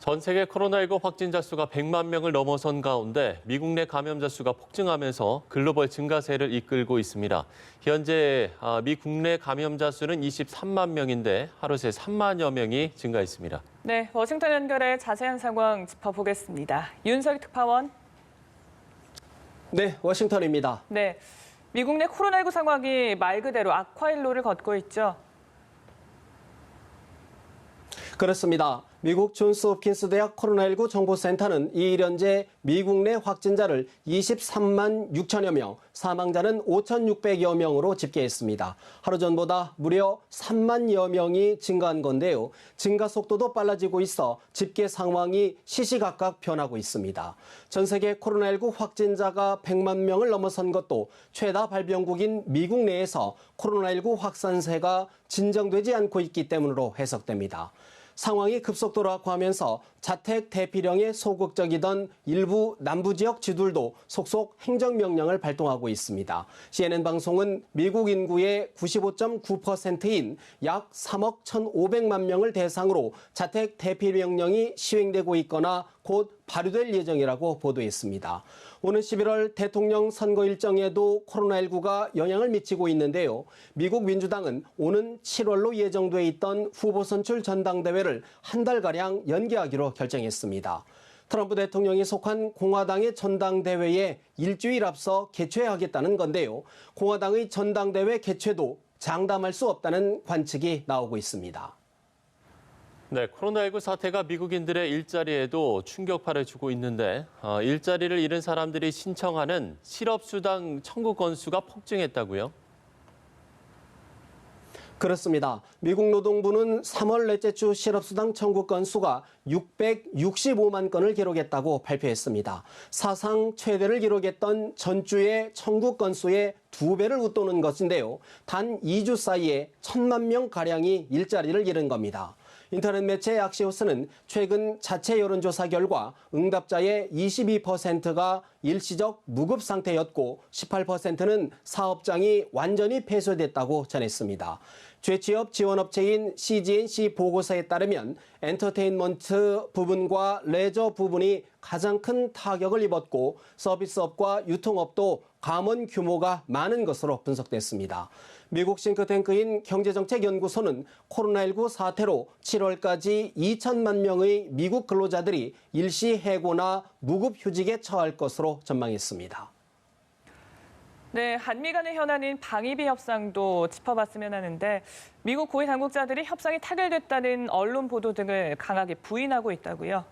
전 세계 코로나19 확진자 수가 100만 명을 넘어선 가운데 미국 내 감염자 수가 폭증하면서 글로벌 증가세를 이끌고 있습니다. 현재 미국 내 감염자 수는 23만 명인데 하루 새 3만여 명이 증가했습니다. 네, 워싱턴 연결해 자세한 상황 짚어보겠습니다. 윤석 특파원. 네, 워싱턴입니다. 네, 미국 내 코로나19 상황이 말 그대로 악화일로를 걷고 있죠. 그렇습니다. 미국 존스 홉킨스 대학 코로나19 정보센터는 이일 현재 미국 내 확진자를 23만 6천여 명, 사망자는 5,600여 명으로 집계했습니다. 하루 전보다 무려 3만여 명이 증가한 건데요. 증가 속도도 빨라지고 있어 집계 상황이 시시각각 변하고 있습니다. 전 세계 코로나19 확진자가 100만 명을 넘어선 것도 최다 발병국인 미국 내에서 코로나19 확산세가 진정되지 않고 있기 때문으로 해석됩니다. 상황이 급속도로 악화하면서 자택 대피령에 소극적이던 일부 남부 지역 지도들도 속속 행정명령을 발동하고 있습니다. CNN 방송은 미국 인구의 95.9%인 약 3억 1,500만 명을 대상으로 자택 대피명령이 시행되고 있거나 곧 발효될 예정이라고 보도했습니다. 오는 11월 대통령 선거 일정에도 코로나19가 영향을 미치고 있는데요. 미국 민주당은 오는 7월로 예정돼 있던 후보 선출 전당대회를 한 달가량 연기하기로 결정했습니다. 트럼프 대통령이 속한 공화당의 전당대회에 일주일 앞서 개최하겠다는 건데요. 공화당의 전당대회 개최도 장담할 수 없다는 관측이 나오고 있습니다. 네, 코로나19 사태가 미국인들의 일자리에도 충격파를 주고 있는데 일자리를 잃은 사람들이 신청하는 실업수당 청구 건수가 폭증했다고요? 그렇습니다. 미국 노동부는 3월 넷째 주 실업수당 청구 건수가 665만 건을 기록했다고 발표했습니다. 사상 최대를 기록했던 전주의 청구 건수의 2배를 웃도는 것인데요. 단 2주 사이에 1,000만 명가량이 일자리를 잃은 겁니다. 인터넷 매체 악시오스는 최근 자체 여론조사 결과 응답자의 22%가 일시적 무급 상태였고 18%는 사업장이 완전히 폐쇄됐다고 전했습니다. 재취업 지원업체인 CGNC 보고서에 따르면 엔터테인먼트 부분과 레저 부분이 가장 큰 타격을 입었고 서비스업과 유통업도 감원 규모가 많은 것으로 분석됐습니다. 미국 싱크탱크인 경제정책연구소는 코로나19 사태로 7월까지 2천만 명의 미국 근로자들이 일시 해고나 무급 휴직에 처할 것으로 전망했습니다. 네, 한미 간의 현안인 방위비 협상도 짚어봤으면 하는데 미국 고위 당국자들이 협상이 타결됐다는 언론 보도 등을 강하게 부인하고 있다고요.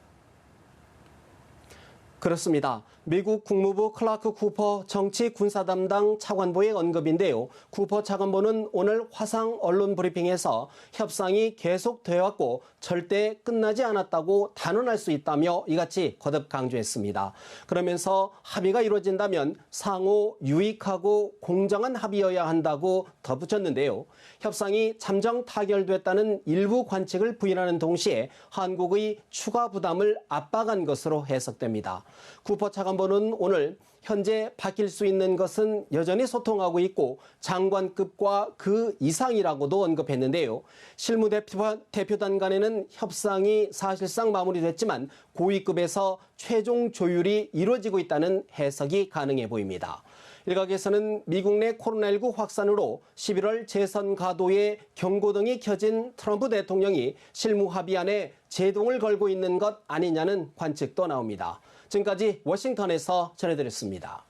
그렇습니다. 미국 국무부 클라크 쿠퍼 정치 군사 담당 차관보의 언급인데요. 쿠퍼 차관보는 오늘 화상 언론 브리핑에서 협상이 계속되었고 절대 끝나지 않았다고 단언할 수 있다며 이같이 거듭 강조했습니다. 그러면서 합의가 이루어진다면 상호 유익하고 공정한 합의여야 한다고 덧붙였는데요. 협상이 잠정 타결됐다는 일부 관측을 부인하는 동시에 한국의 추가 부담을 압박한 것으로 해석됩니다. 쿠퍼 차관보는 오늘 현재 바뀔 수 있는 것은 여전히 소통하고 있고 장관급과 그 이상이라고도 언급했는데요. 실무대표단 간에는 협상이 사실상 마무리됐지만 고위급에서 최종 조율이 이루어지고 있다는 해석이 가능해 보입니다. 일각에서는 미국 내 코로나19 확산으로 11월 재선 가도에 경고등이 켜진 트럼프 대통령이 실무 합의안에 제동을 걸고 있는 것 아니냐는 관측도 나옵니다. 지금까지 워싱턴에서 전해드렸습니다.